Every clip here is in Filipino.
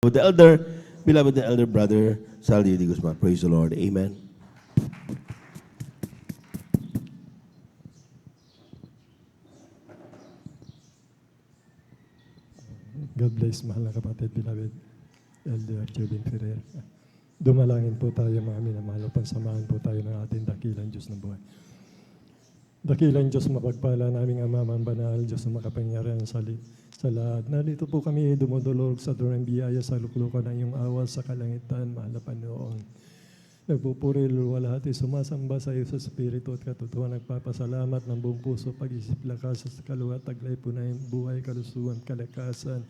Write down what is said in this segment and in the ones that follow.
With the elder, beloved the elder brother, Saldi de Guzman. Praise the Lord. Amen. God bless, mahal na kapatid, beloved Elder Jobin Ferrer. Dumalangin po tayo mga minamahal upang samahan po tayo ng ating dakilang Diyos ng buhay. Dakilang Diyos mapagpala naming Ama, ang banal, Diyos na makapangyarihan sa lahat. Narito po kami dumudulog sa turang biyaya sa luklukan ng iyong awa sa kalangitan, mahal na Panginoon. Nagpupuri, luwalhati, sumasamba sa iyo sa Espiritu at katotohanan, nagpapasalamat ng buong puso, pag-isip, lakas, sa kaluwat, taglay po na yung buhay, kalusugan, kalakasan,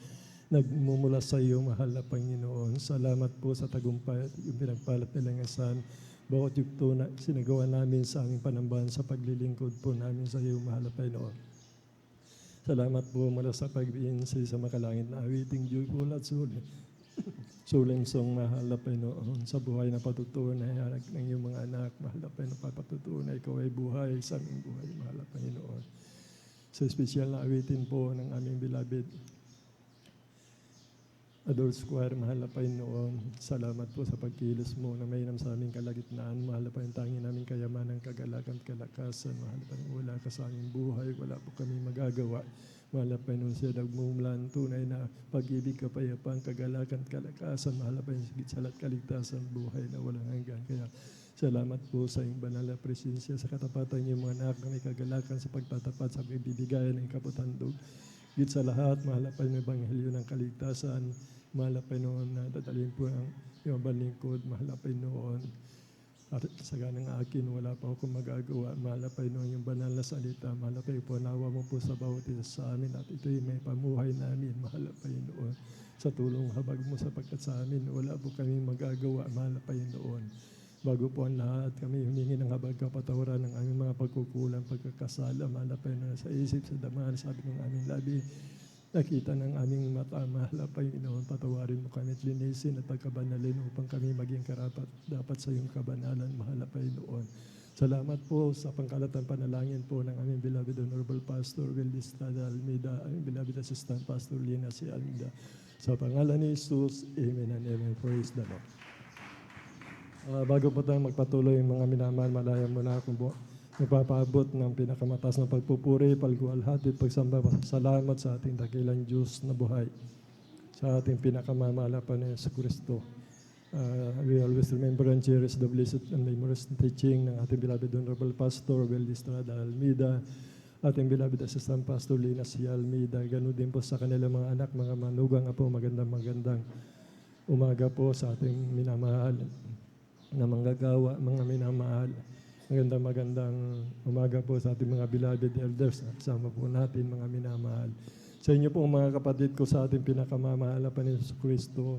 nagmumula sa iyo, mahal na Panginoon. Salamat po sa tagumpay at yung pinagpalat nilang asan, bawat yugto na sinagawa namin sa aming panambahan sa paglilingkod po namin sa iyo, mahal na Panginoon. Salamat po mula sa pag-iinsay sa makalangit na awiting joyful at sulit. Suling song, mahal na Panginoon, sa buhay na patutunay, anak ng iyong mga anak, mahal na Panginoon, papatutunay, ikaw ay buhay sa aming buhay, mahal na Panginoon. Sa espesyal na awitin po ng aming beloved Adult Square, mahal na Panginoon, salamat po sa pagkilos mo na mainam sa aming kalagitnaan, mahal na Panginoon, tanging namin kayamanan, kagalakan, kalakasan, mahal na Panginoon, wala ka sa aming buhay, wala po kami magagawa. Mahal na Panginoon, siya nagmumulan tunay na pag-ibig, kapayapaan, kagalakan, kalakasan, mahal na Panginoon, sigit salat, kaligtasan, buhay na walang hanggan. Kaya salamat po sa iyong banal na presensya, sa katapatan niyo mga anak na may kagalakan sa pagtatapat, sa pagbibigayan ng kapatandog. Git sa lahat, mahal na Panginoon, ebanghelyo ng kaligtasan, mahal na Panginoon, na dadalhin po ang iyong balingkod, mahal na Panginoon. At sa ganang akin, wala pa akong magagawa. Mahal na Panginoon, yung banal na salita. Mahal na Panginoon, nawa mo po sa bawat isa sa amin. At ito'y may pamuhay namin. Mahal na Panginoon, sa tulong habag mo sapagkat sa amin, wala po kami magagawa. Mahal na Panginoon. Bago po ang lahat, kami humingi ng habag kapatawaran ng aming mga pagkukulang, pagkakasala. Mahal na Panginoon, sa isip, sa daman, sabi ng aming labi, nakita ng aming mata, mahal na Panginoon, patawarin mo kami at linisin at pagkabanalin upang kami maging karapat dapat sa iyong kabanalan, mahal na Panginoon. Salamat po sa pangkalatang panalangin po ng aming beloved Honorable Pastor Will Estrada Almeida, aming beloved Assistant Pastor Lina C. Almeida. Sa pangalan ni Jesus, Amen and Amen. Praise the Lord. Bago po tayo magpatuloy, mga minamahal, malaya mo na akong nagpapaabot ng pinakamataas na pagpupuri, pagluwalhati, pagsamba, salamat sa ating dakilang Diyos na buhay, sa ating pinakamamalapan na Yesu Kristo. We always remember and cherish the blessed and memorous teaching ng ating beloved Honorable Pastor Will Estrada Almeida, ating beloved Assistant Pastor Lina C. Almeida, ganoon din po sa kanilang mga anak, mga manugang po, magandang umaga po sa ating minamahal na manggagawa, mga minamahal. Magandang umaga po sa ating mga beloved elders. Kasama po natin mga minamahal. Sa inyo po mga kapatid ko sa ating pinakamamahal na Panginoon Kristo,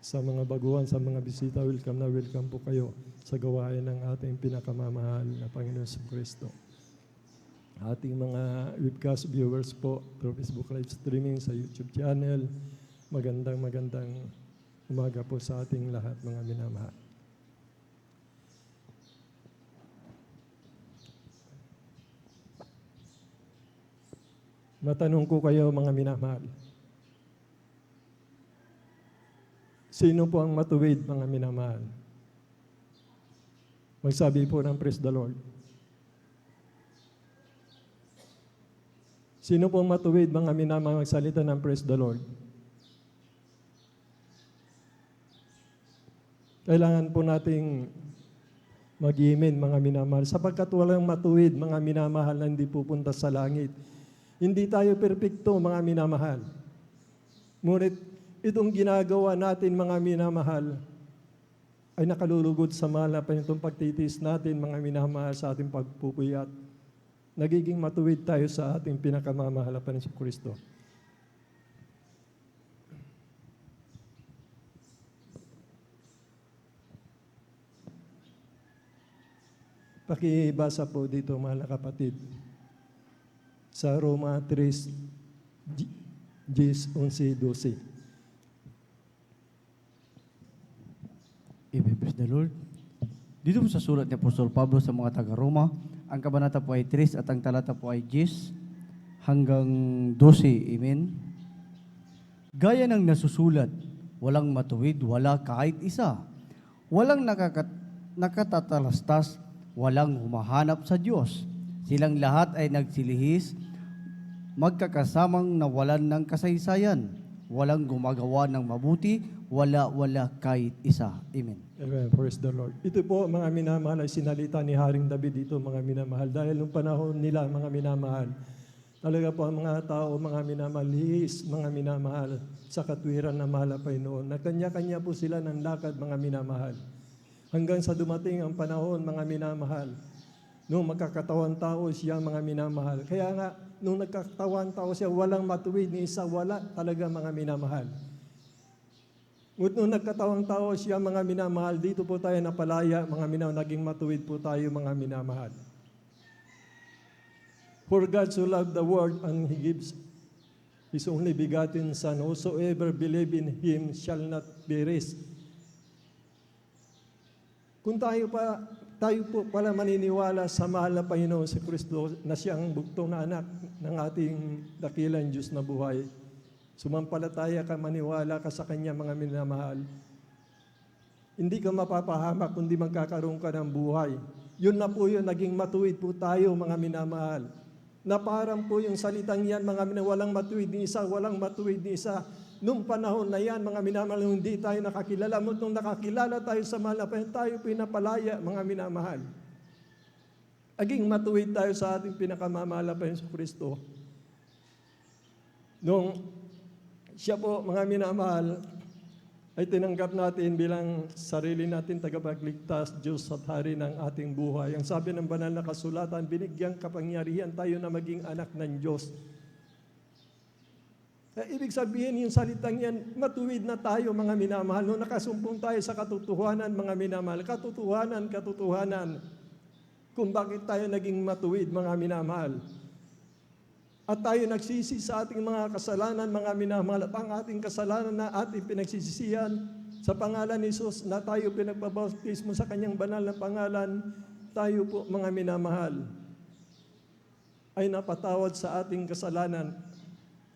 sa mga baguhan, sa mga bisita, welcome po kayo sa gawain ng ating pinakamamahal na Panginoon Kristo. Ating mga webcast viewers po through Facebook live streaming sa YouTube channel, magandang umaga po sa ating lahat mga minamahal. Matanong ko kayo mga minamahal. Sino po ang matuwid mga minamahal? Magsabi po ng praise the Lord. Sino po ang matuwid mga minamahal magsalita ng praise the Lord? Kailangan po nating mag-amen mga minamahal sapagkat walang matuwid mga minamahal na hindi pupunta sa langit. Hindi tayo perpekto, mga minamahal. Ngunit itong ginagawa natin, mga minamahal, ay nakalulugod sa mahal na Panginoong pagtitis natin, mga minamahal, sa ating pagpupuyat. Nagiging matuwid tayo sa ating pinakamamahal na Panginoong Kristo. Pakibasa po dito, mahal na kapatid. Sa Roma 3, 11-12. Amen. Praise the Lord. Dito po sa sulat ni Apostol Pablo sa mga taga-Roma, ang kabanata po ay 3 at ang talata po ay 10 hanggang 12. Amen. Gaya ng nasusulat, walang matuwid, wala kahit isa. Walang nakatatalastas, walang humahanap sa Diyos. Silang lahat ay nagsilihis, magkakasamang nawalan ng kasaysayan. Walang gumagawa ng mabuti, wala kahit isa. Amen. Amen. Praise the Lord. Ito po, mga minamahal, ay sinalita ni Haring David dito, mga minamahal. Dahil nung panahon nila, mga minamahal, talaga po ang mga tao, mga minamahal, lihis, mga minamahal, sa katwiran na malapay noon. Na kanya-kanya po sila ng lakad, mga minamahal. Hanggang sa dumating ang panahon, mga minamahal, nung magkakatawan tao siya, mga minamahal. Kaya nga, nung nagkakatawan tao siya, walang matuwid ni isa, wala talaga, mga minamahal. Ngunit nung nagkatawang tao siya, mga minamahal, dito po tayo napalaya, mga minamahal, naging matuwid po tayo, mga minamahal. For God so loved the world, and He gives His only begotten Son, whosoever believe in Him shall not perish. Kung tayo po pala maniniwala sa mahal na Panginoon si Kristo na siyang buktong na anak ng ating dakilang Diyos na buhay, sumampalataya ka, maniwala ka sa Kanya, mga minamahal, hindi ka mapapahamak kundi magkakaroon ka ng buhay. Yun na po yun, naging matuwid po tayo, mga minamahal. Na parang po yung salitang yan, mga minamahal, walang matuwid ni isa, walang matuwid ni isa. Nung panahon na yan, mga minamahal, hindi tayo nakakilala. Nung nakakilala tayo sa mahal na Panginoon, tayo pinapalaya, mga minamahal. Aging matuwid tayo sa ating pinakamamahal na Panginoon sa Kristo. Nung siya po, mga minamahal, ay tinanggap natin bilang sarili natin tagapagligtas, Diyos at Hari ng ating buhay. Ang sabi ng banal na kasulatan, binigyang kapangyarihan tayo na maging anak ng Diyos. Ibig sabihin yung salitang yan, matuwid na tayo, mga minamahal. Nung nakasumpong tayo sa katotohanan, mga minamahal, katotohanan, kung bakit tayo naging matuwid, mga minamahal. At tayo nagsisi sa ating mga kasalanan, mga minamahal, at ang ating kasalanan na ating pinagsisisihan sa pangalan ni Jesus na tayo pinagpabautismo sa Kanyang banal na pangalan, tayo po, mga minamahal, ay napatawad sa ating kasalanan.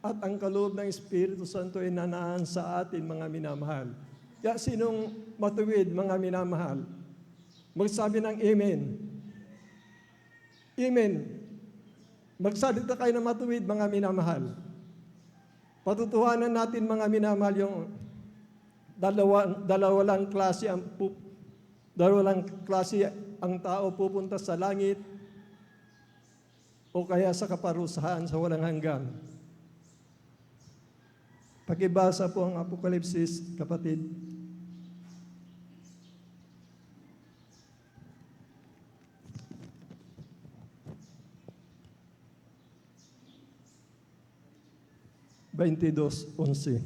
At ang kaloob ng Espiritu Santo ay nanaan sa atin, mga minamahal. Kaya sinong matuwid, mga minamahal, magsabi ng Amen. Amen. Magsalita kayo ng matuwid, mga minamahal. Patutuhanan natin, mga minamahal, yung dalawa lang klase ang tao pupunta sa langit o kaya sa kaparusahan sa walang hanggan. Pakibasa po ang Apokalipsis, kapatid. (22:11).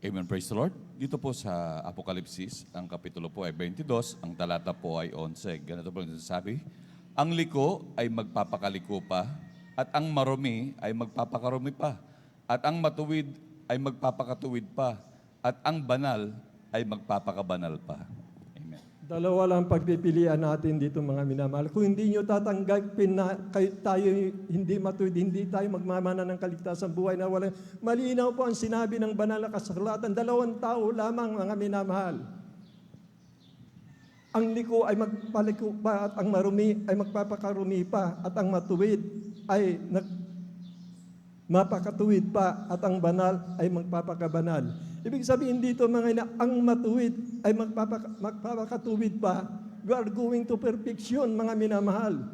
Amen. Praise the Lord. Dito po sa Apokalipsis, ang kapitulo po ay 22, ang talata po ay 11. Ganito po ang sinasabi, ang liko ay magpapakaliko pa, at ang marumi ay magpapakarumi pa, at ang matuwid ay magpapakatuwid pa, at ang banal ay magpapakabanal pa. Amen. Dalawa lang pagpipilian natin dito, mga minamahal. Kung hindi nyo tatanggapin na tayo hindi matuwid, hindi tayo magmamana ng kaligtasan buhay na wala. Malinaw po ang sinabi ng banal na kasulatan, dalawang tao lamang, mga minamahal. Ang liko ay magpaliko pa, at ang marumi ay magpapakarumi pa, at ang matuwid ay mapakatuwid pa, at ang banal ay magpapakabanal. Ibig sabihin dito, mga ina, ang matuwid ay magpapakatuwid pa. We are going to perfection, mga minamahal.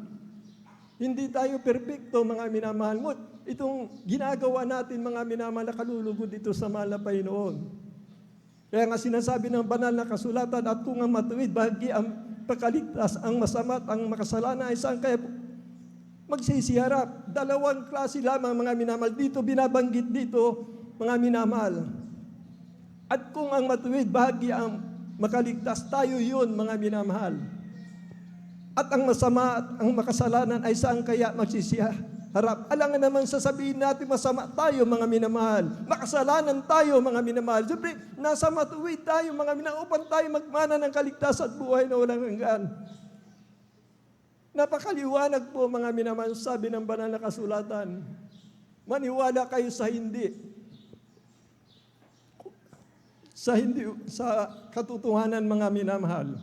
Hindi tayo perfecto, mga minamahal. Itong ginagawa natin, mga minamahal, na kalulugod dito sa mahal na Panginoon. Kaya nga sinasabi ng banal na kasulatan, at kung ang matuwid, bahagi ang pagkaligtas, ang masama at ang makasalanan ay saan kaya magsisiharap. Dalawang klase lamang, mga minamahal. Dito, binabanggit dito, mga minamahal. At kung ang matuwid, bahagi ang makaligtas, tayo yun, mga minamahal. At ang masama at ang makasalanan ay saan kaya magsisiharap. Alangan naman sasabihin natin masama tayo, mga minamahal. Makasalanan tayo, mga minamahal. Siyempre, nasa matuwid tayo, mga minamahal, upang tayo magmana ng kaligtasan at buhay na walang hanggan. Napakaliwanag po, mga minamahal, sabi ng banal na kasulatan. Maniwala kayo sa hindi. sa katotohanan, mga minamahal.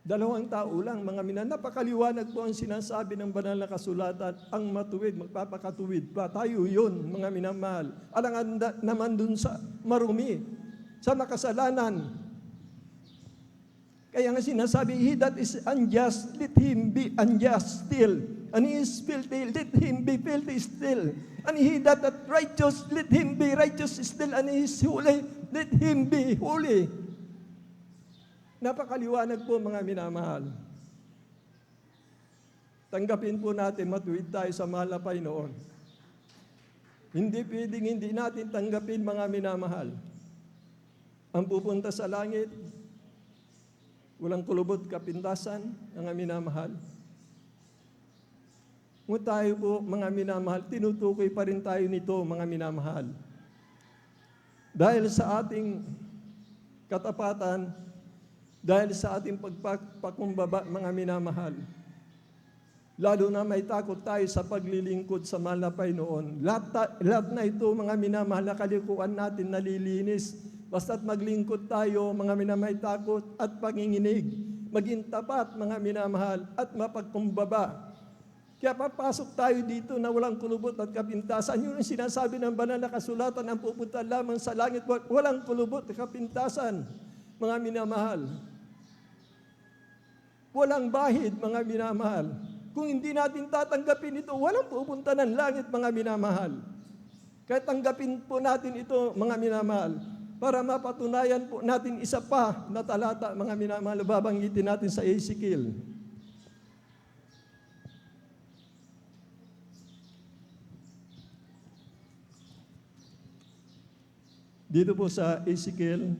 Dalawang tao lang, mga minamahal. Napakaliwanag po ang sinasabi ng banal na kasulatan, ang matuwid, magpapakatuwid pa. Tayo yun, mga minamahal. Alangan naman dun sa marumi, sa makasalanan. Kaya nga sinasabi, he that is unjust, let him be unjust still. And he is filthy, let him be filthy still. And he that righteous, let him be righteous still. And he is holy, let him be holy. Napakaliwanag po, mga minamahal. Tanggapin po natin, matuwid tayo sa mahal na Panginoon. Hindi pwedeng hindi natin tanggapin, mga minamahal. Ang pupunta sa langit, walang kulubot kapintasan, mga minamahal. Ngunit tayo po, mga minamahal, tinutukoy pa rin tayo nito, mga minamahal. Dahil sa ating katapatan, dahil sa ating pagpakumbaba, mga minamahal, lalo na may takot tayo sa paglilingkod sa mahal na Panginoon. Lahat na ito, mga minamahal, na kalikuan natin nalilinis. Basta't maglingkod tayo, mga minamahal, takot at panginginig. Maging tapat, mga minamahal, at mapagkumbaba. Kaya papasok tayo dito na walang kulubot at kapintasan. Yun ang sinasabi ng banal na kasulatan, ang pupunta lamang sa langit, walang kulubot at kapintasan, mga minamahal. Walang bahid, mga minamahal. Kung hindi natin tatanggapin ito, walang pupunta ng langit, mga minamahal. Kaya tanggapin po natin ito, mga minamahal, para mapatunayan po natin isa pa na talata, mga minamahal, babanggitin natin sa Ezekiel. Dito po sa Ezekiel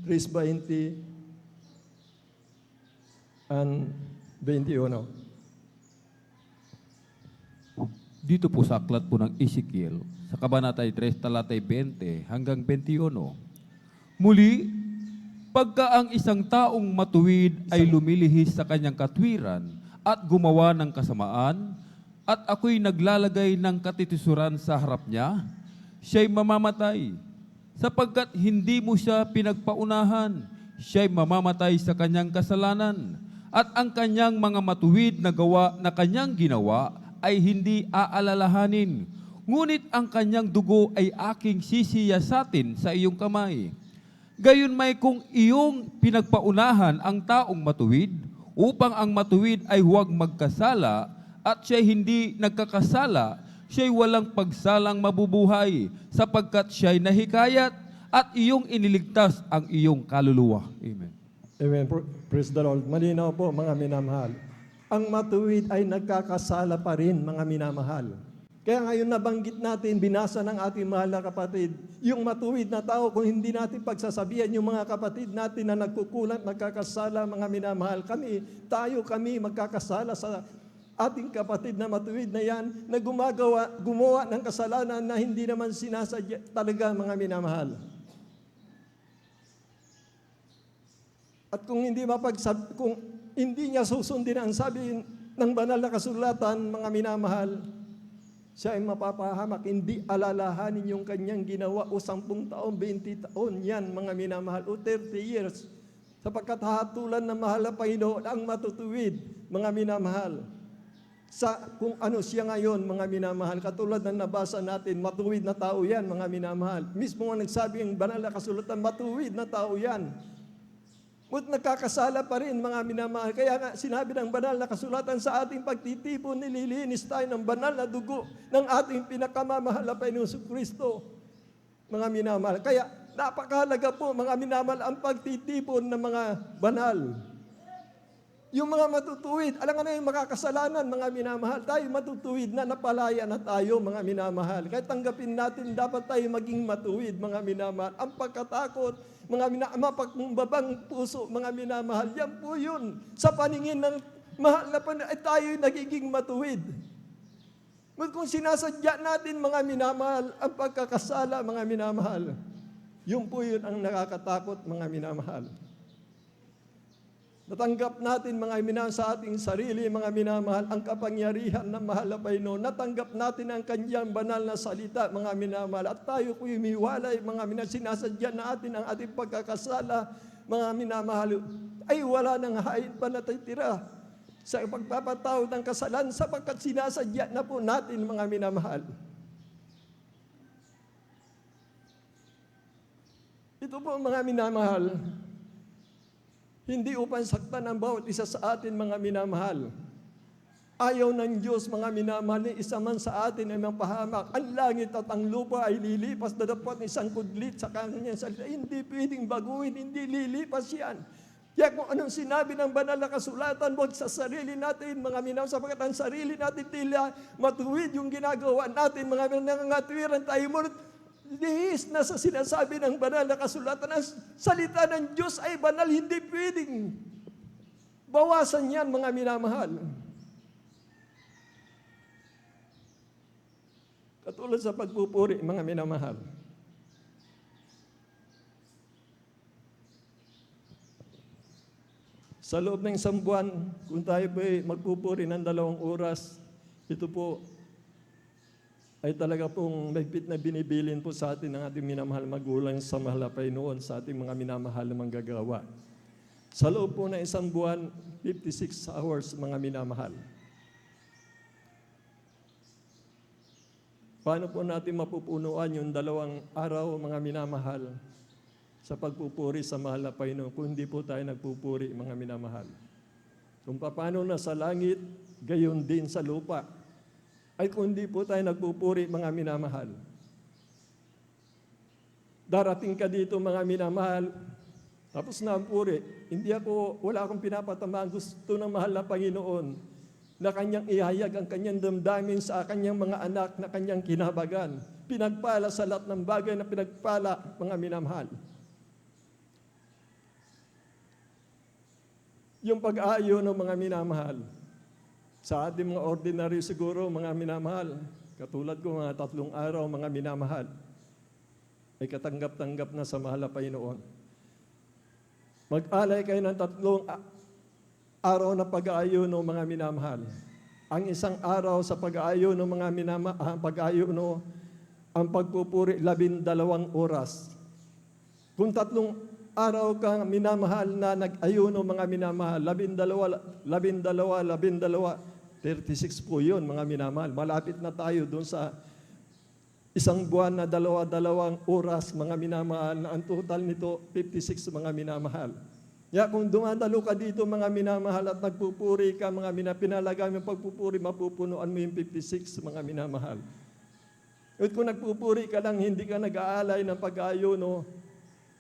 3:20 and 21. Dito po sa aklat po ng Ezekiel, sa Kabanatay 3, talatay 20 hanggang 21. Muli, pagka ang isang taong matuwid ay lumilihis sa kanyang katwiran at gumawa ng kasamaan, at ako'y naglalagay ng katitisuran sa harap niya, siya'y mamamatay. Sapagkat hindi mo siya pinagpaunahan, siya'y mamamatay sa kanyang kasalanan, at ang kanyang mga matuwid na gawa na kanyang ginawa ay hindi aalalahanin. Ngunit ang kanyang dugo ay aking sisiyasatin sa iyong kamay. Gayon may kung iyong pinagpaunahan ang taong matuwid, upang ang matuwid ay huwag magkasala, at siya'y hindi nagkakasala, siya'y walang pagsalang mabubuhay, sapagkat siya'y nahikayat at iyong iniligtas ang iyong kaluluwa. Amen. Amen. Praise the Lord. Malinaw po, mga minamahal. Ang matuwid ay nagkakasala pa rin, mga minamahal. Kaya ngayon nabanggit natin, binasa ng ating mahal na kapatid, yung matuwid na tao, kung hindi natin pagsasabihan yung mga kapatid natin na nagkukulang, nagkakasala, mga minamahal, kami magkakasala sa ating kapatid na matuwid na yan, na gumawa ng kasalanan na hindi naman sinasadya talaga, mga minamahal. At kung hindi niya susundin ang sabi ng banal na kasulatan, mga minamahal, siya ay mapapahamak, hindi alalahanin yung kanyang ginawa o 10 taon, 20 taon, yan, mga minamahal, o 30 years, sapagkat hatulan ng mahal na Panginoon ang matutuwid, mga minamahal. Sa kung ano siya ngayon, mga minamahal, katulad ng nabasa natin, matuwid na tao yan, mga minamahal. Mismo ang nagsabi ang banal na kasulatan, matuwid na tao yan. Ngunit nagkakasala pa rin, mga minamahal. Kaya nga sinabi ng banal na kasulatan, sa ating pagtitipon, nililinis tayo ng banal na dugo ng ating pinakamamahal na Panginoong Kristo, mga minamahal. Kaya napakahalaga po, mga minamahal, ang pagtitipon ng mga banal. Yung mga matutuwid, alam nga na yung makakasalanan, mga minamahal, tayo matutuwid na, napalaya na tayo, mga minamahal. Kaya tanggapin natin, dapat tayo maging matuwid, mga minamahal. Ang pagkatakot, mapagkumbabang puso, mga minamahal, yan po yun. Sa paningin ng mahal na Panginoon, ay tayo nagiging matuwid. Kung sinasadya natin, mga minamahal, ang pagkakasala, mga minamahal, yun po yun ang nakakatakot, mga minamahal. Natanggap natin mga minamahal sa ating sarili, mga minamahal, ang kapangyarihan ng mahal na Panginoon. Natanggap natin ang kanyang banal na salita, mga minamahal. At tayo po umiwalay, mga minamahal, sinasadya natin ang ating pagkakasala, mga minamahal, ay wala nang hain pa natitira sa pagpapatawad ng kasalanan sapagkat sinasadya na po natin, mga minamahal. Ito po, mga minamahal, hindi upang saktan ang bawat isa sa atin, mga minamahal. Ayaw ng Diyos, mga minamahal, ni isa man sa atin ay mapahamak. Ang langit at ang lupa ay lilipas, dadapat ng isang kudlit sa kanyang salita. Hindi pwedeng baguhin, hindi lilipas yan. Kaya kung anong sinabi ng banal na kasulatan, huwag sa sarili natin, mga minamahal, sapagkat ang sarili natin tila matuwid yung ginagawa natin, mga minamahal, nangangatwiran tayo mo. Lihis na sa sinasabi ng banal na kasulatan, ang salita ng Diyos ay banal, hindi pwedeng bawasan yan, mga minamahal. Katulad sa pagpupuri, mga minamahal. Sa loob ng isang buwan, kung tayo po ay magpupuri ng 2 oras, ito po ay talaga pong mahigpit na binibilin po sa atin ng ating minamahal magulang sa mahal na Panginoon, sa ating mga minamahal na manggagawa. Sa loob po ng isang buwan, 56 hours, mga minamahal. Paano po natin mapupunuan yung 2 araw, mga minamahal, sa pagpupuri sa mahal na Panginoon kung hindi po tayo nagpupuri, mga minamahal? Kung paano na sa langit, gayon din sa lupa, ay kung hindi po tayo nagpupuri, mga minamahal. Darating ka dito, mga minamahal, tapos na ang puri. Wala akong pinapatamaan. Gusto ng mahal na Panginoon na kanyang ihayag ang kanyang damdamin sa kanyang mga anak na kanyang kinabagan. Pinagpala sa lahat ng bagay na pinagpala, mga minamahal. Yung pag-aayo ng mga minamahal, sa ating mga ordinary siguro, mga minamahal, katulad ko mga 3 araw, mga minamahal, ay katanggap-tanggap na sa mahal na Panginoon. Mag-alay kayo ng 3 araw na pag-aayuno, mga minamahal. Ang isang araw sa pag-aayuno, mga minamahal, pag-aayuno, ang pagpupuri, 12 oras. Kung 3 araw kang minamahal na nag-ayuno, mga minamahal, 36 po yun, mga minamahal. Malapit na tayo doon sa isang buwan na 2 oras, mga minamahal, na ang total nito, 56, mga minamahal. Kaya kung dumadalo ka dito, mga minamahal, at nagpupuri ka, mga pinalaga mo yung pagpupuri, mapupunuan mo yung 56, mga minamahal. At kung nagpupuri ka lang, hindi ka nag-aalay ng pag-ayuno,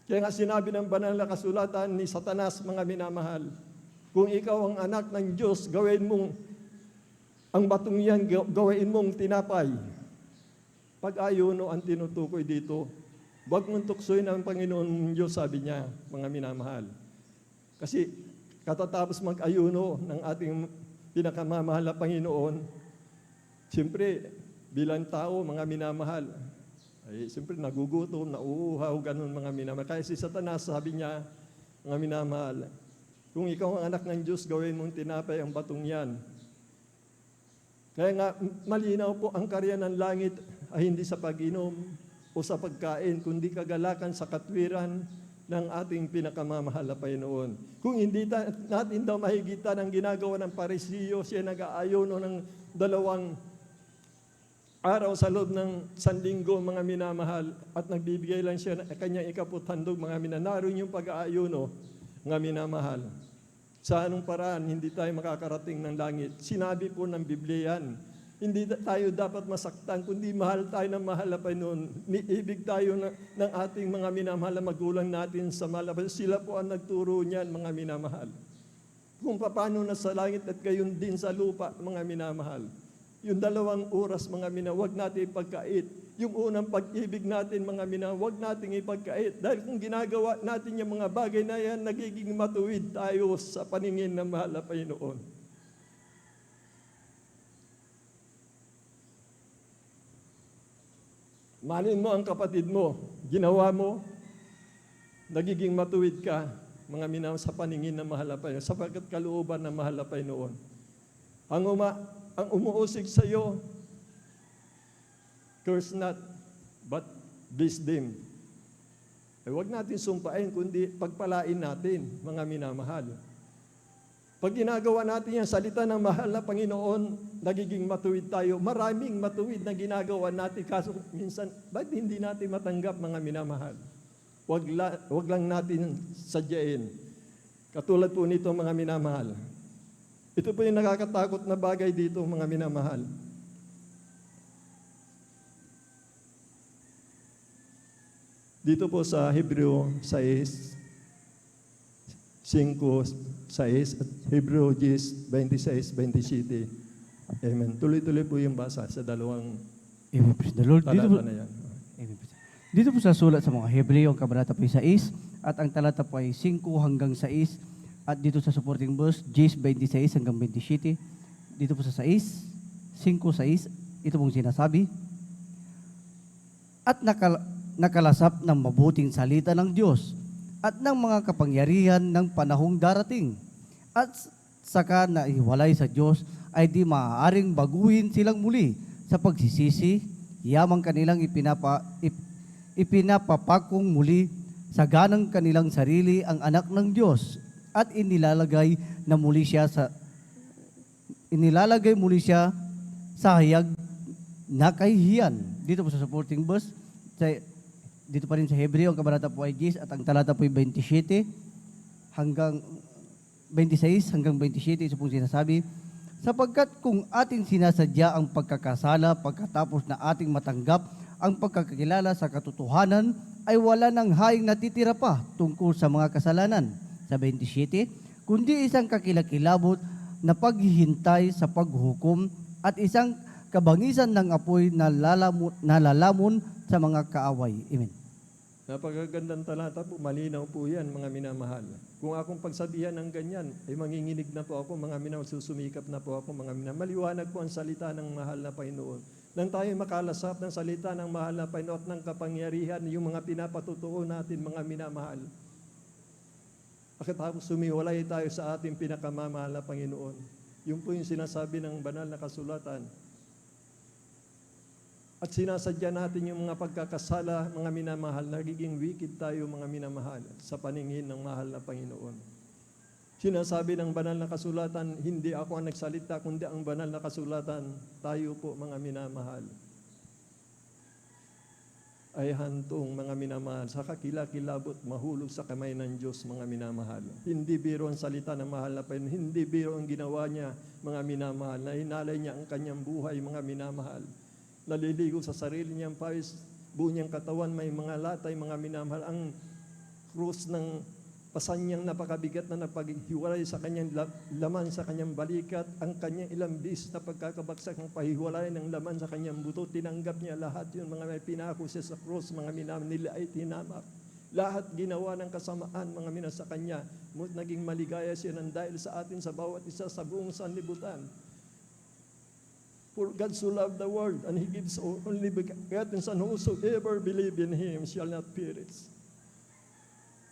kaya nga sinabi ng banal na kasulatan ni Satanas, mga minamahal, kung ikaw ang anak ng Diyos, gawin mong ang batong yan, gawin mong tinapay. Pag-ayuno ang tinutukoy dito. Huwag mong tuksoin ang Panginoon Diyos, sabi niya, mga minamahal. Kasi katatapos mag-ayuno ng ating pinakamamahal na Panginoon, siyempre, bilang tao, mga minamahal, ay siyempre nagugutom, nauuhaw, ganun, mga minamahal. Kaya si Satanas, sabi niya, mga minamahal, kung ikaw ang anak ng Diyos, gawin mong tinapay ang batong yan. Kaya nga, malinaw po ang karya ng langit ay hindi sa pag-inom o sa pagkain, kundi kagalakan sa katwiran ng ating pinakamamahal na Panginoon. Kung hindi natin daw mahigitan ang ginagawa ng Parisiyo, siya nag-aayono ng 2 araw sa loob ng 1 linggo, mga minamahal, at nagbibigay lang siya ng kanyang ikaputhandog, mga minamahal. Naroon yung pag-aayono, mga minamahal. Sa anong paraan, hindi tayo makakarating ng langit. Sinabi po ng Biblia yan. Hindi tayo dapat masaktan, kundi mahal tayo ng mahal na Panginoon. Niibig tayo ng ating mga minamahal na magulang natin sa mahal na Panginoon. Sila po ang nagturo niyan, mga minamahal. Kung paano na sa langit at gayon din sa lupa, mga minamahal. Yung 2 oras, mga minamahal, huwag natin ipagkait. Yung unang pag-ibig natin, mga minamahal, huwag natin ipagkait. Dahil kung ginagawa natin yung mga bagay na yan, nagiging matuwid tayo sa paningin ng mahal na Panginoon. Manin mo ang kapatid mo, ginawa mo, nagiging matuwid ka, mga minamahal, sa paningin ng mahal na Panginoon, sapagkat kalooban ng mahal na Panginoon. Ang umuusig sa iyo, curse not, but bless them. Huwag natin sumpain, kundi pagpalain natin, mga minamahal. Pag ginagawa natin yung salita ng mahal na Panginoon, nagiging matuwid tayo. Maraming matuwid na ginagawa natin, kaso minsan, bakit hindi natin matanggap, mga minamahal? Wag lang natin sadyain. Katulad po nito, mga minamahal. Ito po yung nakakatakot na bagay dito, mga minamahal. Dito po sa Hebreo 6, 6 at Hebreo 10, 26, 27. Amen. Tuloy-tuloy po yung basa sa dalawang Amen. Praise the Lord. talata na yan. Amen. Dito po sa sulat sa mga Hebreo, ang kabanata po ay 6, at ang talata po ay 5 hanggang 6, at dito sa supporting verse, 10, 26 hanggang 27, dito po sa 6, 5, 6, ito pong sinasabi, at nakalasap ng mabuting salita ng Diyos, at ng mga kapangyarihan ng panahong darating, at saka na iwalay sa Diyos, ay di maaaring baguhin silang muli sa pagsisisi, yamang kanilang ipinapapakong muli sa ganang kanilang sarili ang anak ng Diyos, at inilalagay muli siya sa hayag na kahihiyan. Dito po sa supporting verse, dito pa rin sa Hebreo, ang kabanata po ay 10 at ang talata po ay 27 hanggang 26 hanggang 27, ito pong sinasabi, sapagkat kung ating sinasadya ang pagkakasala pagkatapos na ating matanggap ang pagkakakilala sa katotohanan, ay wala nang haing natitira pa tungkol sa mga kasalanan. Sa 27, kundi isang kakilakilabot na paghihintay sa paghukom at isang kabangisan ng apoy na lalamon sa mga kaaway. Amen. Napakagandang talata po, malinaw po yan, mga minamahal. Kung akong pagsabihan ng ganyan, ay manginginig na po ako, mga minamahal, susumikap na po ako, mga minamahal. Maliwanag po ang salita ng mahal na Panginoon. Nang tayo makalasap ng salita ng mahal na Panginoon at ng kapangyarihan, yung mga pinapatutuo natin, mga minamahal. Pagkatapos sumiwalay tayo sa ating pinakamamahal na Panginoon. Yun po yung sinasabi ng banal na kasulatan. At sinasadya natin yung mga pagkakasala, mga minamahal, nagiging wicked tayo, mga minamahal, sa paningin ng mahal na Panginoon. Sinasabi ng banal na kasulatan, hindi ako ang nagsalita, kundi ang banal na kasulatan, tayo po, mga minamahal, ay hantong, mga minamahal, sa kakilakilabot, mahulog sa kamay ng Diyos, mga minamahal. Hindi biro ang salita ng mahal na Panginoon, hindi biro ang ginawa niya, mga minamahal, na hinalay niya ang kanyang buhay, mga minamahal. Naliligo sa sarili niyang pawis, buo niyang katawan, may mga latay, mga minamahal. Ang krus ng pasan niyang napakabigat na napaghiwalay sa kanyang laman sa kanyang balikat, ang kanyang ilang bis na pagkakabagsak ng pahiwalay ng laman sa kanyang buto, tinanggap niya lahat yun, mga may pinako siya sa krus, mga minamahal, nila ay tinamak. Lahat ginawa ng kasamaan, mga minamahal, sa kanya. Naging maligaya siya ng dahil sa atin, sa bawat isa, sa buong sanlibutan. For God so loved the world, and He gives only begotten Son, whosoever believe in Him shall not perish.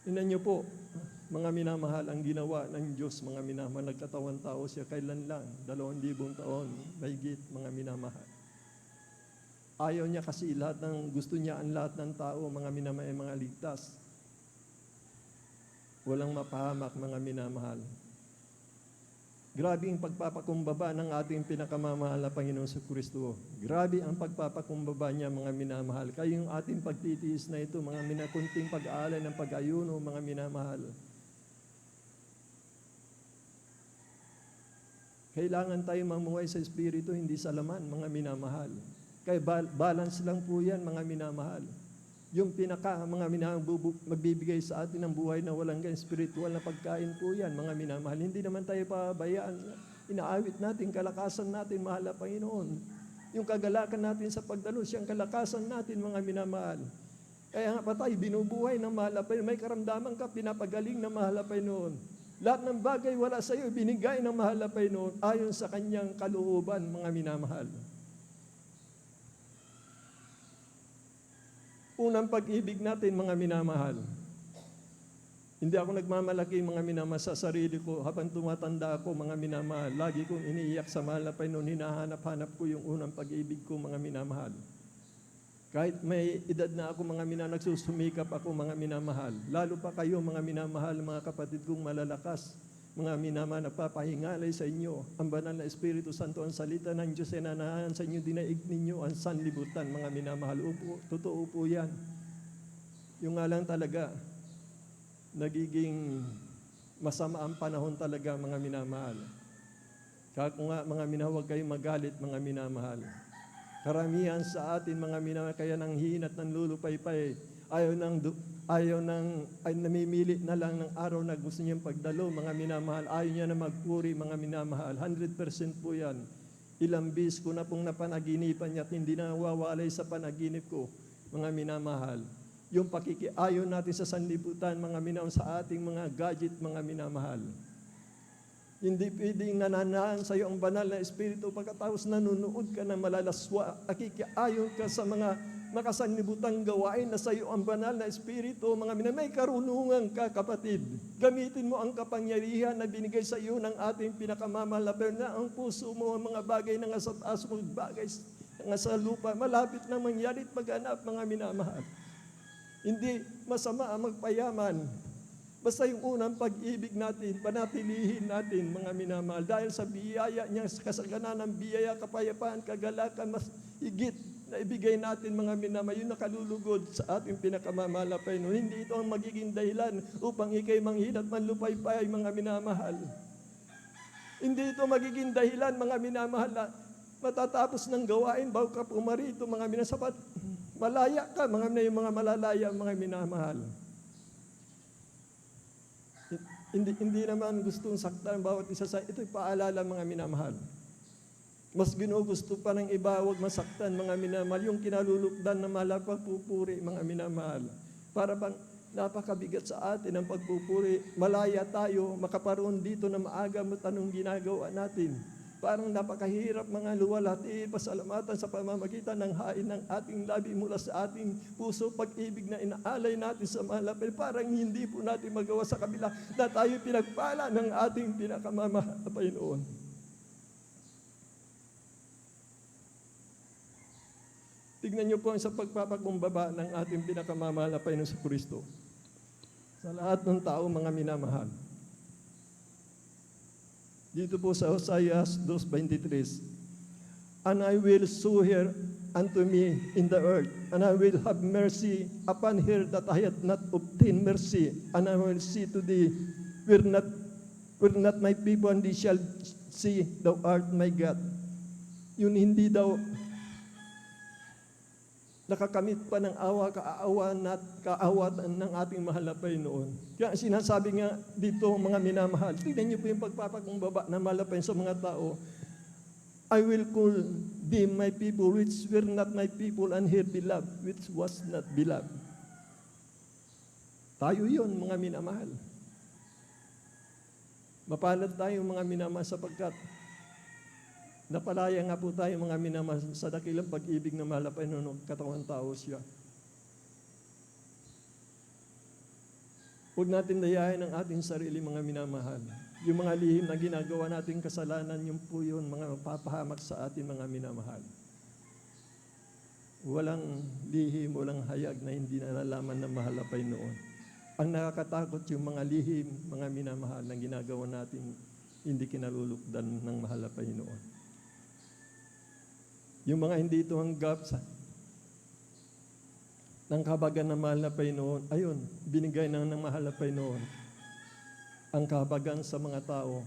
Tingnan niyo po, mga minamahal, ang ginawa ng Diyos, mga minamahal, nagkatawan tao siya kailan lang, 2,000 taon, mahigit, mga minamahal. Ayaw niya kasi gusto niya ang lahat ng tao, mga minamahal, ay mga ligtas. Walang mapahamak, mga minamahal. Grabe ang pagpapakumbaba ng ating pinakamamahal na Panginoon sa Kristo. Grabe ang pagpapakumbaba niya, mga minamahal. Kaya yung ating pagtitiis na ito, mga minakunting pag-aalay ng pag-ayuno, mga minamahal. Kailangan tayo mamuhay sa Espiritu, hindi sa laman, mga minamahal. Kaya balance lang po yan, mga minamahal. Yung mga minamahal, magbibigay sa atin ng buhay na walang spiritual na pagkain po yan, mga minamahal. Hindi naman tayo pabayaan. Inaawit natin, kalakasan natin, mahal na Panginoon. Yung kagalakan natin sa pagdalos, yung kalakasan natin, mga minamahal. Kaya nga pa tayo, binubuhay ng mahal na Panginoon. May karamdaman ka, pinapagaling ng mahal na Panginoon. Lahat ng bagay wala sa iyo, binigay ng mahal na Panginoon ayon sa kanyang kalooban, mga minamahal. Unang pag-ibig natin, mga minamahal. Hindi ako nagmamalaki, mga minamahal, sa sarili ko. Habang tumatanda ako, mga minamahal, lagi kong iniiyak sa mahal na Panginoon. Hinahanap-hanap ko yung unang pag-ibig ko, mga minamahal. Kahit may edad na ako, mga minamahal, nagsusumikap ako, mga minamahal. Lalo pa kayo, mga minamahal, mga kapatid kong malalakas, mga minamahal, nagpapahingalay sa inyo. Ang banal na Espiritu Santo, ang salita ng Diyos ay nanahan sa inyo, dinaig ninyo ang sanlibutan, mga minamahal. Upo, totoo po yan. Yung nga lang talaga, nagiging masama ang panahon talaga, mga minamahal. Kaya kung nga, mga minamahal, huwag kayong magalit, mga minamahal. Karamihan sa atin, mga minamahal, kaya nang hinat ng lulupaypay, ay namimili na lang ng araw na gusto niyang pagdalo, mga minamahal. Ayaw niya na magpuri, mga minamahal. 100% po yan. Ilang bis ko na pong napanaginipan niya at hindi na nawawalay sa panaginip ko, mga minamahal. Yung pakikiayon natin sa sanlibutan, mga minamahal, sa ating mga gadget, mga minamahal. Hindi pwedeng nananahan sa iyo ang banal na Espiritu pagkatapos nanunood ka ng malalaswa, nakikiayon ka sa mga makasanlibutang gawain na sa iyo ang banal na Espiritu, mga minamahal. May karunungan ka, kapatid. Gamitin mo ang kapangyarihan na binigay sa iyo ng ating pinakamamahal na Panginoon, na ang puso mo, ang mga bagay na nga sa taas mo, bagay na nga sa lupa, malapit na mangyari at maghanap, mga minamahal. Hindi masama ang magpayaman. Basta yung unang pag-ibig natin, panatilihin natin, mga minamahal. Dahil sa biyaya niya, sa kasaganan ng biyaya, kapayapaan, kagalakan, mas higit na ibigay natin, mga minamahal, yung nakalulugod sa ating pinakamamahal na Panginoon. Hindi ito ang magiging dahilan upang ikay manghinat manlupaypay, mga minamahal. Hindi ito magiging dahilan, mga minamahal, na matatapos ng gawain, bago ka pumarito, mga minamahal, sapat malaya ka, mga minamahal, yung mga malalaya, mga minamahal. Hindi naman gustong saktan bawat isa sa ito'y paalala, mga minamahal. Mas ginugusto pa ng iba, huwag masaktan, mga minamahal, yung kinalulukdan na malapagpupuri, mga minamahal. Para bang napakabigat sa atin ang pagpupuri, malaya tayo, makaparoon dito na maaga mo tanong ginagawa natin. Parang napakahirap, mga luwalhati, pasalamatan sa pamamagitan ng hain ng ating labi mula sa ating puso, pag-ibig na inaalay natin sa malapit. Parang hindi po natin magawa sa kabila na tayo pinagpala ng ating pinakamamahal na Panginoon. Tignan niyo po sa pagpapakumbaba ng ating pinakamamahal na Panginoon sa Kristo. Sa lahat ng tao, mga minamahal. Dito po sa Hosea 2:23, and I will show her unto me in the earth, and I will have mercy upon her that I had not obtained mercy, and I will see to thee, were not my people, and they shall see thou art my God. Yun hindi daw nakakamit pa ng kaawatan ng ating mahal na Panginoon. Kaya sinasabi nga dito, mga minamahal, tignan niyo po yung pagpapakumbaba na mahal na Panginoon sa mga tao. I will call them my people, which were not my people, and her beloved, which was not beloved. Tayo yun, mga minamahal. Mapalad tayo, mga minamahal, sapagkat napalaya nga po tayo, mga minamahal, sa dakilang pag-ibig na mahal na Panginoon, katawan tao siya. Huwag natin dayahin ang ating sarili, mga minamahal. Yung mga lihim na ginagawa nating kasalanan, yung po yun, mga papahamak sa atin, mga minamahal. Walang lihim, walang hayag na hindi nalalaman ng mahal na Panginoon. Ang nakakatakot yung mga lihim, mga minamahal, na ginagawa natin, hindi kinalulukdan ng mahal na Panginoon. Yung mga hindi ito hanggap ng kahabagan ng mahal na Panginoon, ayun, binigay ng mahal na Panginoon ang kahabagan sa mga tao.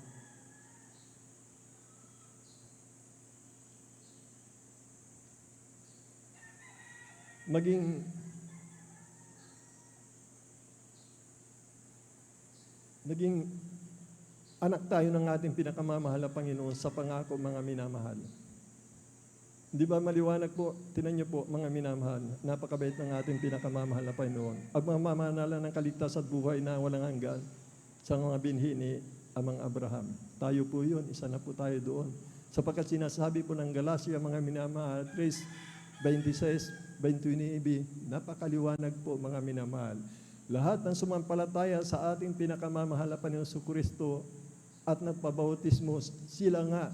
Naging anak tayo ng ating pinakamamahal na Panginoon sa pangako, mga minamahal. Di ba maliwanag po? Tinan niyo po, mga minamahal, napakabait ng ating pinakamamahal na Panginoon. Ang mamamanalan ng kaligtas at buhay na walang hanggan sa mga binhi ni Amang Abraham. Tayo po yun, isa na po tayo doon. Sapagkat sinasabi po ng Galacia, mga minamahal, 3:26, 29, napakaliwanag po, mga minamahal. Lahat ng sumampalataya sa ating pinakamamahal na Panginoon Kristo at nagpabautismo, sila nga.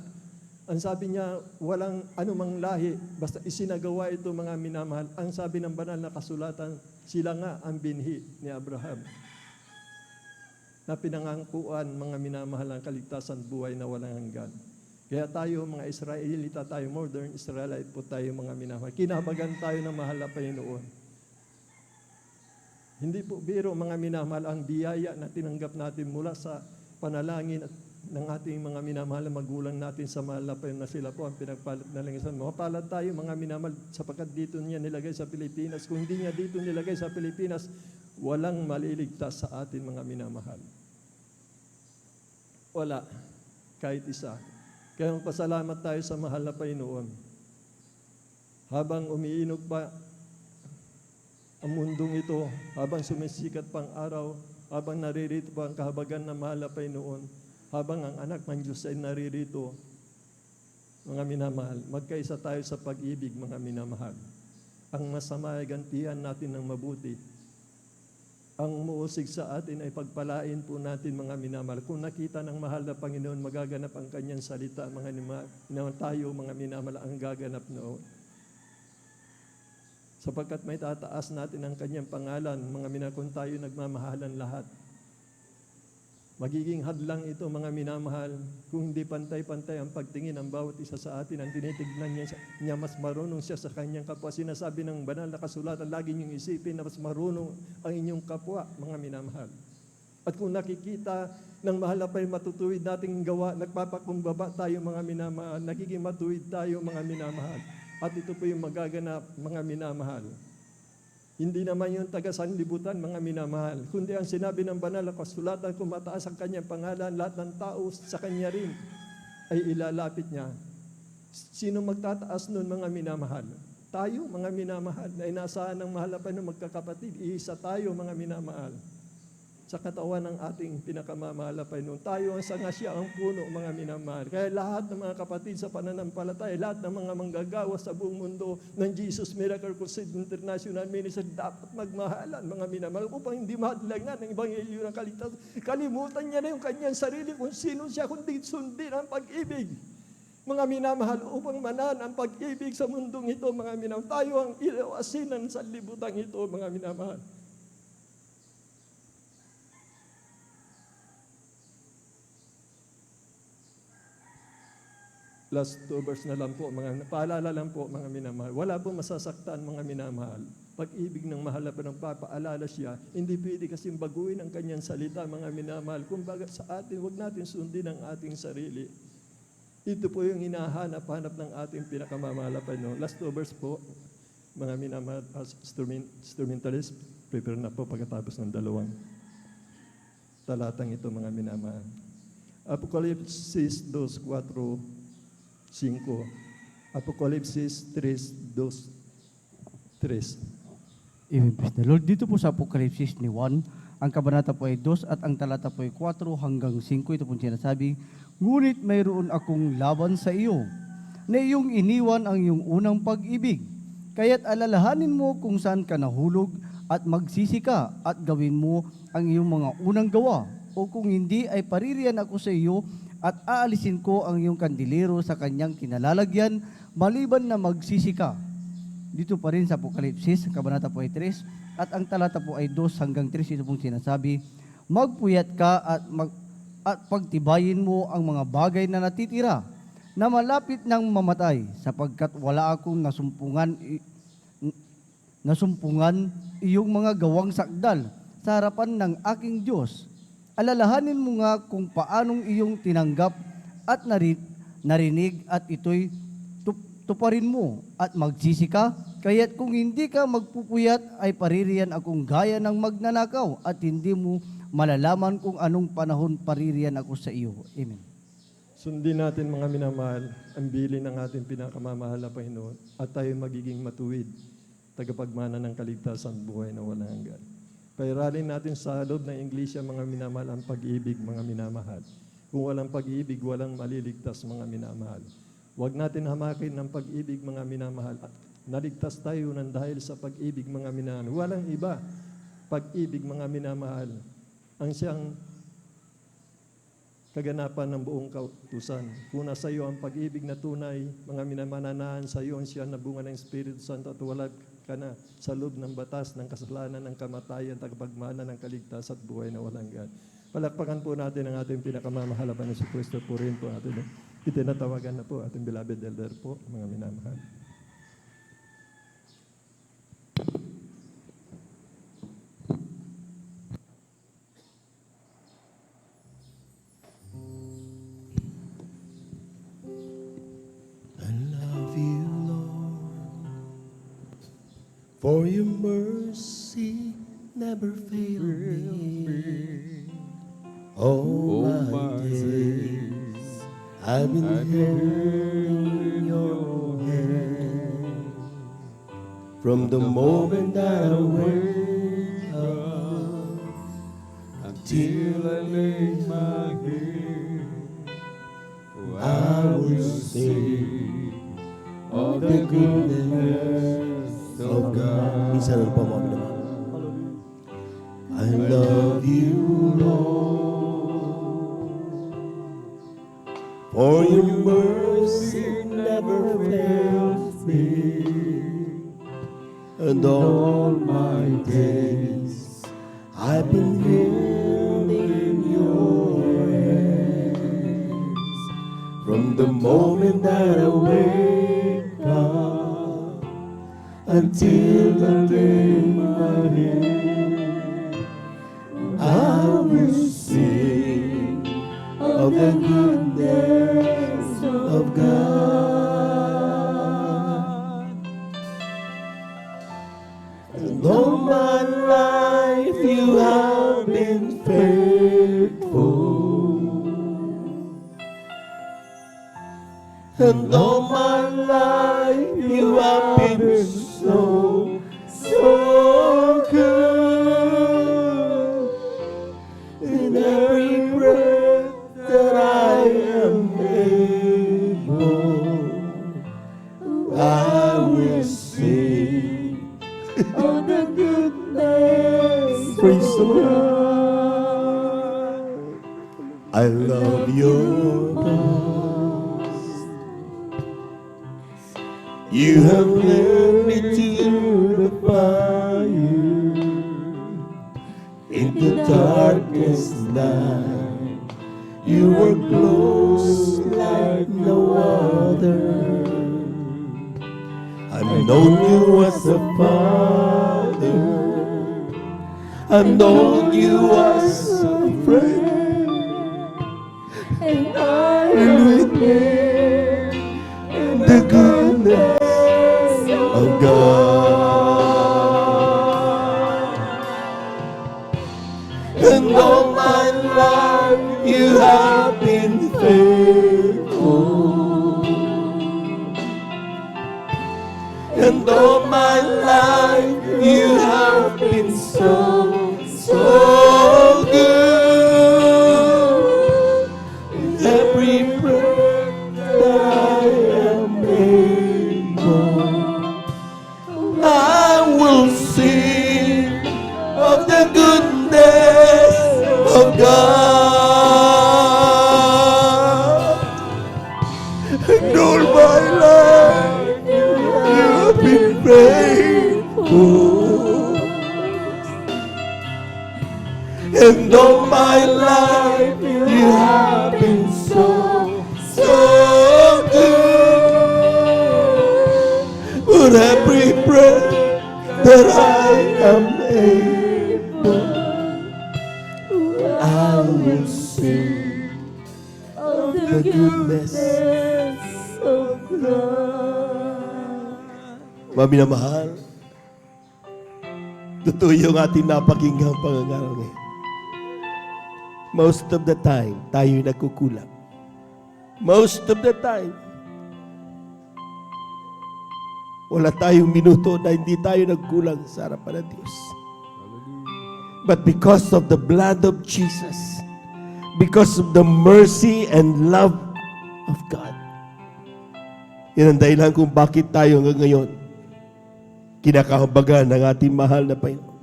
Ang sabi niya, walang anumang lahi, basta isinagawa ito mga minamahal. Ang sabi ng banal na kasulatan, sila nga ang binhi ni Abraham na pinangangkuan mga minamahal ang kaligtasan buhay na walang hanggan. Kaya tayo mga Israelita, tayo modern Israelite po tayo mga minamahal. Kinabagan tayo ng mahal na Panginoon. Hindi po biro mga minamahal ang biyaya na tinanggap natin mula sa panalangin at ng ating mga minamahal na magulang natin sa mahal na Panginoon na sila po ang pinagpalat na langisan. Mapalad tayo mga minamahal sapagkat dito niya nilagay sa Pilipinas. Kung hindi niya dito nilagay sa Pilipinas, walang maliligtas sa atin mga minamahal. Wala, kahit isa. Kaya magpasalamat tayo sa mahal na Panginoon. Habang umiinog pa ang mundong ito, habang sumisikat pang araw, habang naririto pa ang kahabagan ng mahal na Panginoon, habang ang anak ng Diyos ay naririto, mga minamahal, magkaisa tayo sa pag-ibig, mga minamahal. Ang masama ay gantihan natin ng mabuti. Ang muusig sa atin ay pagpalain po natin, mga minamahal. Kung nakita ng mahal na Panginoon, magaganap ang kanyang salita, mga minamahal, tayo, mga minamahal, ang gaganap noon. Sapagkat may tataas natin ang kanyang pangalan, mga minamahal, kung tayo nagmamahalan lahat. Magiging hadlang ito, mga minamahal, kung hindi pantay-pantay ang pagtingin ng bawat isa sa atin. Ang tinitignan niya mas marunong siya sa kanyang kapwa. Sinasabi ng banal na kasulatan, lagi niyong isipin na mas marunong ang inyong kapwa, mga minamahal. At kung nakikita ng mahal na pa yung matutuwid nating gawa, nagpapakumbaba tayo, mga minamahal, nagiging matuwid tayo, mga minamahal. At ito po yung magaganap, mga minamahal. Hindi naman yung taga-sanlibutan, mga minamahal, kundi ang sinabi ng banal na kasulatan, kung mataas ang kanyang pangalan, lahat ng tao sa kanya rin ay ilalapit niya. Sino magtataas nun, mga minamahal? Tayo, mga minamahal, na inaasahan ng mahal na Panginoon, magkakapatid, iisa tayo, mga minamahal. Sa katawan ng ating pinakamamahal na Panginoon. Tayo ang sanga, siya ang puno, mga minamahal. Kaya lahat ng mga kapatid sa pananampalataya, lahat ng mga manggagawa sa buong mundo ng Jesus Miracle Crusade International Ministry dapat magmahalan, mga minamahal, upang hindi mahadlangan ng Ebanghelyo ng kaligtasan. Kalimutan niya na yung kanyang sarili kung sino siya, kundi sundin ang pag-ibig. Mga minamahal, upang manan ang pag-ibig sa mundong ito, mga minamahal. Tayo ang ilaw-asinan sa libutan ito, mga minamahal. Last 2 verse na lang po, paalala lang po, mga minamahal. Wala po masasaktan, mga minamahal. Pag-ibig ng mahal na paalala siya, hindi pwede kasing baguhin ang kanyang salita, mga minamahal. Kumbaga sa atin, huwag natin sundin ang ating sarili. Ito po yung hinahanap-hanap ng ating pinakamamahal na Panginoon. Last 2 verse po, mga minamahal, instrumentalist, prepare na po pagkatapos ng 2 talatang ito, mga minamahal. Apokalipsis 2:4, 5. Apokalipsis 3:2-3. Amen, praise the Lord. Dito po sa Apokalipsis ni Juan, ang kabanata po ay 2 at ang talata po ay 4 hanggang 5. Ito po sinasabi, ngunit mayroon akong laban sa iyo, na iyong iniwan ang iyong unang pag-ibig. Kaya't alalahanin mo kung saan ka nahulog at magsisi ka at gawin mo ang iyong mga unang gawa. O kung hindi ay paririyan ako sa iyo at aalisin ko ang iyong kandilero sa kanyang kinalalagyan, maliban na magsisi ka. Dito pa rin sa Apokalipsis, kabanata po ay 3, at ang talata po ay 2 hanggang 3, ito pong sinasabi, magpuyat ka at pagtibayin mo ang mga bagay na natitira, na malapit ng mamatay, sapagkat wala akong nasumpungan iyong mga gawang sakdal sa harapan ng aking Diyos. Alalahanin mo nga kung paanong iyong tinanggap at narinig at ito'y tuparin mo at magsisi ka. Kaya't kung hindi ka magpupuyat ay paririyan akong gaya ng magnanakaw at hindi mo malalaman kung anong panahon paririyan ako sa iyo. Amen. Sundin natin, mga minamahal, ang bilin ng ating pinakamamahal na Panginoon at tayo magiging matuwid, tagapagmana ng kaligtasan buhay na walang hanggan. Pairalin natin sa loob ng Iglesia, mga minamahal, ang pag-ibig, mga minamahal. Kung walang pag-ibig, walang maliligtas, mga minamahal. Huwag natin hamakin ng pag-ibig, mga minamahal. Naligtas tayo ng dahil sa pag-ibig, mga minamahal. Walang iba, pag-ibig, mga minamahal, ang siyang kaganapan ng buong kautusan. Kung nasa iyo ang pag-ibig na tunay, mga minamananahan sa iyo ang siyang nabunga ng Espiritu Santo at wala ka na sa loob ng batas, ng kasalanan, ng kamatayan, tagapagmana ng kaligtas at buhay na walang hanggan. Palakpakan po natin ang ating pinakamamahalapan na si Kristo. Purihin po natin. Itinatawagan na po ating beloved elder po, mga minamahal. I love you, Lord, for your mercy never failed me. All my days I've been held in your hand. From the moment that I wake up until I lay my head, I will sing of the goodness of God. Minsan ano pa mga naman. I love you, Lord, for your mercy never fails me, and all my days I've been held in your hands. From the moment that I wake up until I lay my head, I will sing of the goodness of God. And all my life you have been faithful. And all my life you have been so good. In every breath that I am able, I will sing of the goodness. Praise the Lord. I love your cross. You have led me to the fire in the darkest night. You were close like no other. I've known you as a father. I've known you as a friend. And I will live in the goodness of God. And all my life you have been faithful. And all my life you have been so good. In every breath that I am able, I will sing of the goodness of God. And all my life you have been faithful. And all my life you have been so good. With every breath that I am able, I will sing of the goodness of God. Mami na mahal, totoo yung ating napakinggang pangangaral ngayon. Most of the time, tayo'y nagkukulang. Most of the time, wala tayong minuto na hindi tayo nagkulang sa harapan ng Diyos. But because of the blood of Jesus, because of the mercy and love of God, yan ang dahilan kung bakit tayo hanggang ngayon kinakahabagan ng ating mahal na Panginoon.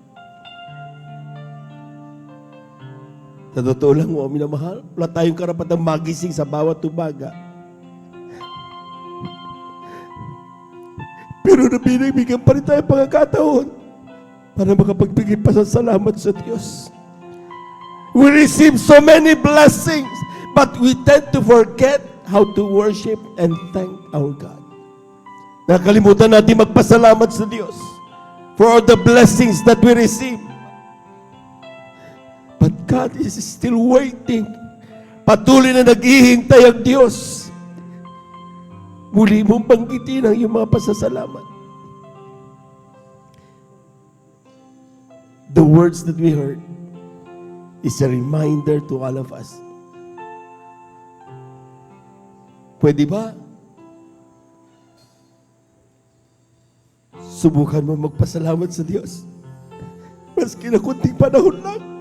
Sa totoo lang mo, minamahal, wala tayong karapatang magising sa bawat umaga. Pero nabinibigyan pa rin tayo pagkakataon para makapagbigay pa sa salamat sa Diyos. We receive so many blessings, but we tend to forget how to worship and thank our God. Nakalimutan natin magpasalamat sa Diyos for all the blessings that we receive. But God is still waiting. Patuloy na naghihintay ang Diyos. Muli mong banggitin ang iyong mga pasasalamat. The words that we heard is a reminder to all of us. Pwede ba? Subukan mo magpasalamat sa Diyos. Maski na kunting panahon lang.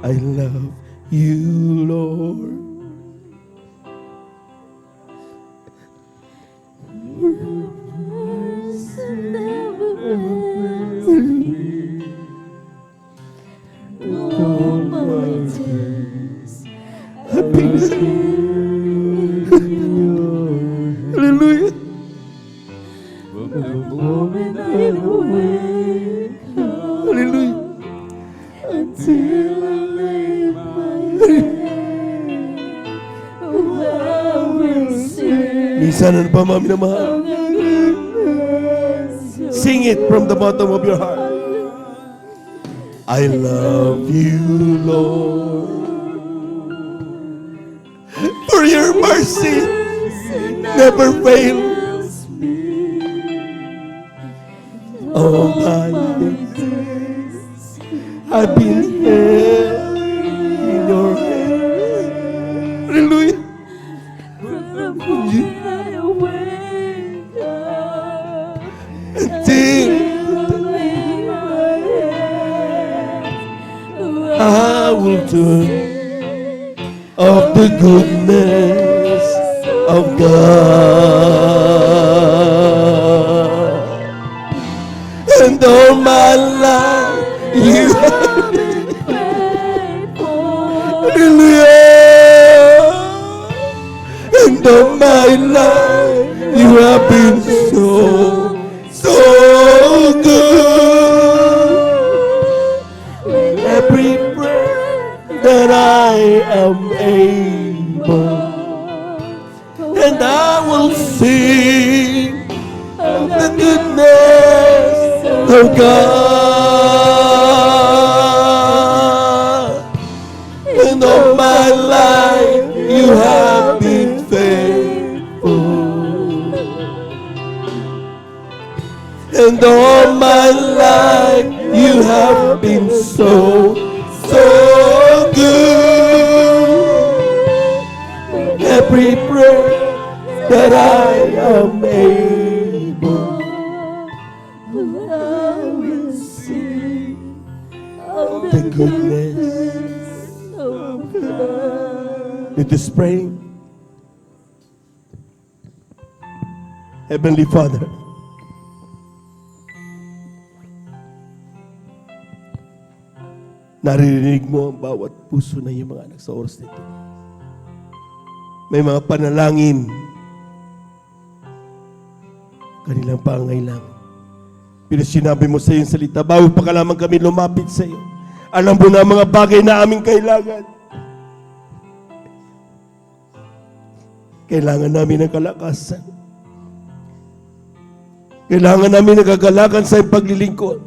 I love you, Lord. Hallelujah. Hallelujah. Minsan ano pa mga minamahal? Sing it from the bottom of your heart. I love you, Lord, for your mercy never fails. All my days I've been held in your hands. Hallelujah. I will turn of the goodness of God, and all my life you have been faithful. Hallelujah. And all my life you have been so good. Every breath that I am able, and I will sing of the goodness of God. And all my life you have been faithful, and all my life you have been so good. Every breath that I am able, I will sing of the goodness of God. Let us pray. Heavenly Father, naririnig mo ang bawat puso na iyong mga anak sa oras nito. May mga panalangin, kanilang pangangailangan. Pero sinabi mo sa iyong salita, bago pa ka lamang kami lumapit sa iyo, alam mo na ang mga bagay na aming kailangan. Kailangan namin ng kalakasan. Kailangan namin ng kagalakan sa iyong paglilingkod.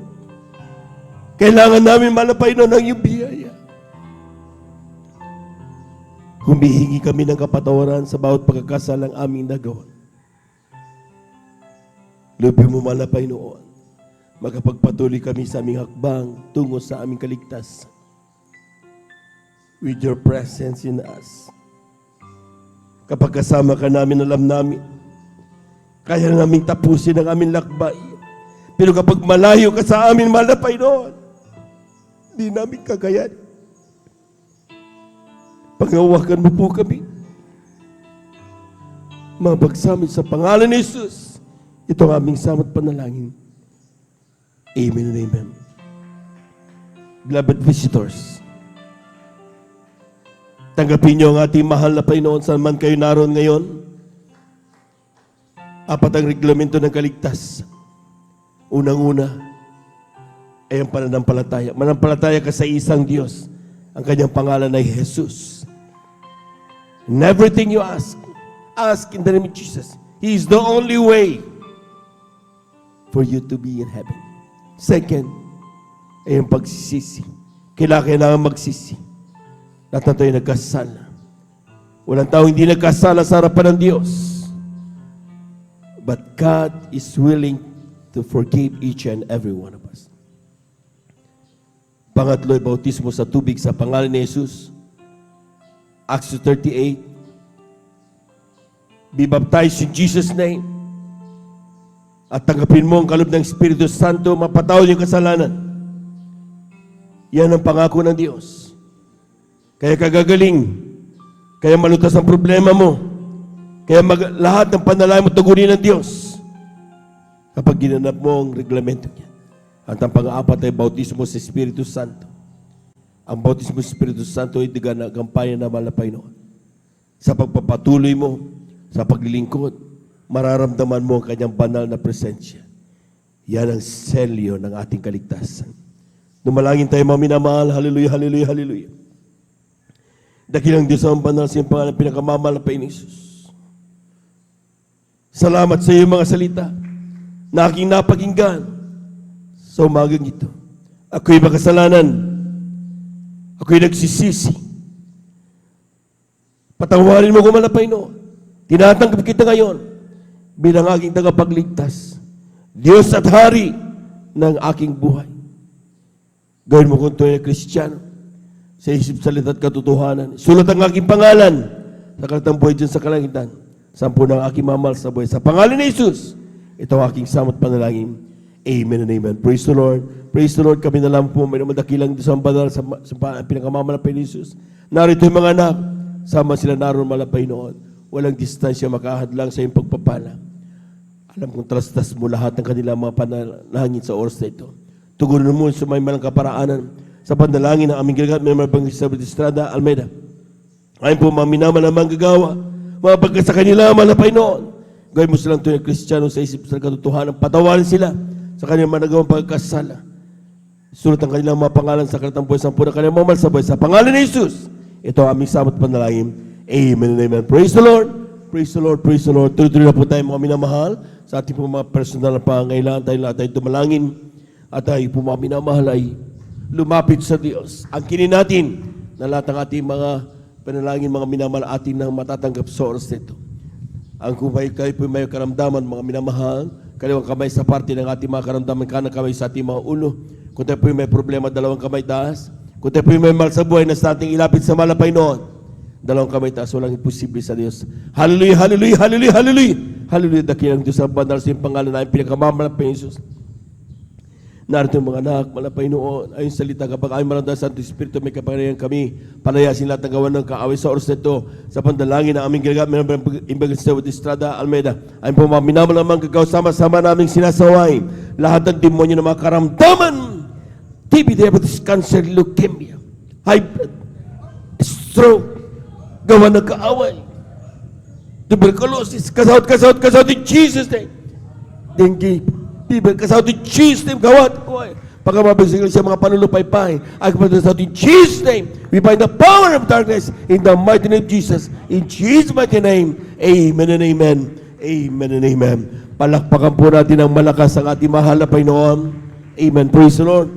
Kailangan namin malapay noon ang iyong biyaya. Humihingi kami ng kapatawaran sa bawat pagkakasalang aming nagawa. Lubi mo malapay noon. Magkapagpatuloy kami sa aming hakbang tungo sa aming kaligtasan. With your presence in us. Kapag kasama ka namin, alam namin, kaya namin tapusin ang aming lakbay. Pero kapag malayo ka sa amin, malapay noon, di namin kagayan. Pangawakan mo po kami. Mabagsamin sa pangalan ni Jesus. Ito ang aming samot panalangin. Amen and amen. Beloved visitors, tanggapin niyo ang ating mahal na Panginoon saan man kayo naroon ngayon. Apat ang reglamento ng kaligtas. Unang-una ay ang pananampalataya. Manampalataya ka sa isang Diyos. Ang kanyang pangalan ay Jesus. And everything you ask in the name of Jesus. He is the only way for you to be in heaven. Second, ay ang pagsisisi. Kailangan magsisi. Lahat na tayo nagkasala. Walang tao hindi nagkasala sa harapan ng Diyos. But God is willing to forgive each and every one of us. Pangatlo ay bautismo sa tubig sa pangalan ni Jesus. Acts 38. Be baptized in Jesus' name. At tanggapin mo ang kaloob ng Espiritu Santo, mapatawad yung kasalanan. Yan ang pangako ng Diyos. Kaya kagagaling, kaya malutas ang problema mo, kaya lahat ng panalangin mo tugunin ng Diyos kapag ginanap mo ang reglamento niya. At ang pang-aapat ay bautismo sa Espiritu Santo. Ang bautismo sa Espiritu Santo ay gampayan na malapay noon. Sa pagpapatuloy mo, sa paglilingkod, mararamdaman mo ang kanyang banal na presensya. Yan ang selyo ng ating kaligtasan. Dumalangin tayo mga minamahal. Hallelujah, hallelujah, hallelujah. Dakilang Diyos ang banal sa iyong pangalan, pinakamalapay ni Jesus. Salamat sa iyong mga salita na aking napakinggan sa umagang ito. Ako'y makasalanan. Ako'y nagsisisi. Patawarin mo kung malapay noon. Tinatanggap kita ngayon bilang aking tagapagligtas. Diyos at Hari ng aking buhay. Gawin mo kung tunay na Kristiyano sa isip, salita at katotohanan. Sulat ang aking pangalan sa kalatang buhay dyan sa kalangitan. Sampu ng aking mamahal sa buhay. Sa pangalan ni Jesus, ito ang aking samot panalangin. Amen and amen. Praise the Lord. Praise the Lord. Kami na lang po may namadakilang Diyos ang banal sa pinakamamalapay ni Jesus. Narito yung mga anak. Sama sila naroon malapay noon. Walang distansya makahadlang sa iyong pagpapala. Alam kong talastas mo lahat ng kanilang mga panalangin sa oras na ito. Tugunin mo sa may malang kaparaanan sa panalangin ng aming ginagat may mga sa Estrada, Almeida. Ayon po mga minaman na manggagawa, mga pagka sa kanila malapay noon. Gawin mo silang tunay Kristiyano sa isip sa katotohanan. Patawarin sila sa kanilang managawang pagkasala. Sulat ang kanilang mga pangalan sa kalatang buhay sa kanilang mamahal sa buhay. Sa pangalan ni Jesus, ito ang aming samot panalangin. Amen and amen. Praise the Lord. Praise the Lord. Praise the Lord. Tuloy-tuloy na po tayo mga minamahal sa ating po mga personal na pangangailangan. Tayo lahat tayo tumalangin at tayo po mga minamahal ay lumapit sa Diyos. Ang kinin natin na lahat ng ating mga panalangin, mga minamahal atin na matatanggap sa oras nito. Ang kung kayo po may karamdaman, mga minamahal, kaliwang kamay sa parte ng ating mga karamdaman, kanang kamay sa ating mga ulo. Kung tayo po may problema, dalawang kamay taas. Kung tayo po may mahal sa buhay na sa ating ilapit sa malapay noon, dalawang kamay taas, walang imposible sa Diyos. Hallelujah, hallelujah, hallelujah, hallelujah. Hallelujah, dakilang Diyos ang banal sa iyong pangalan na pinakamamalapay ni Jesus. Narito yung mga anak, malapay noon, ayun salita, kapag ay maramdaman sa Santo Espiritu, may kapangyarihan kami, palayasin lahat ng gawa ng kaaway sa oras na ito, sa pandalangin na aming ginagamit ng Imbagan sa Estrada, Almeida. Ayun po mga minamalamang gagaw, sama-sama naming sinasaway, lahat ng demonyo na mga karamdaman, TB, diabetes, cancer, leukemia, high blood, stroke, gawa ng kaaway, tuberculosis, kasawat in Jesus' name. Dengue, fever, kasawat in Jesus' name, gawat, pagkamabisigil sa mga panulupay-pay, ay kasawat in Jesus' name. We bind the power of darkness in the mighty name of Jesus. In Jesus' mighty name, amen and amen. Amen and amen. Palakpakan po natin ang malakas ang ating mahal na Panginoon. Amen. Praise the Lord.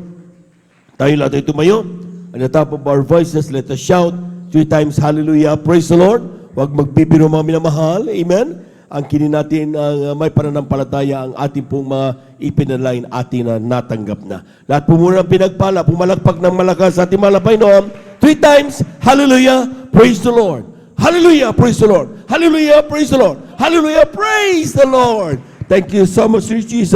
Tayo lahat ay tumayo. At the top of our voices, let us shout 3 times, hallelujah, praise the Lord. Huwag magbibiro mga minamahal, amen. Ang kinin natin ang may pananampalataya ang ating pong mga ipinalain atin na natanggap na. Lahat po muna pinagpala, pumalakpak ng malakas sa ating malapay noon. 3 times, hallelujah, praise the Lord. Hallelujah, praise the Lord. Hallelujah, praise the Lord. Hallelujah, praise the Lord. Thank you so much, Jesus.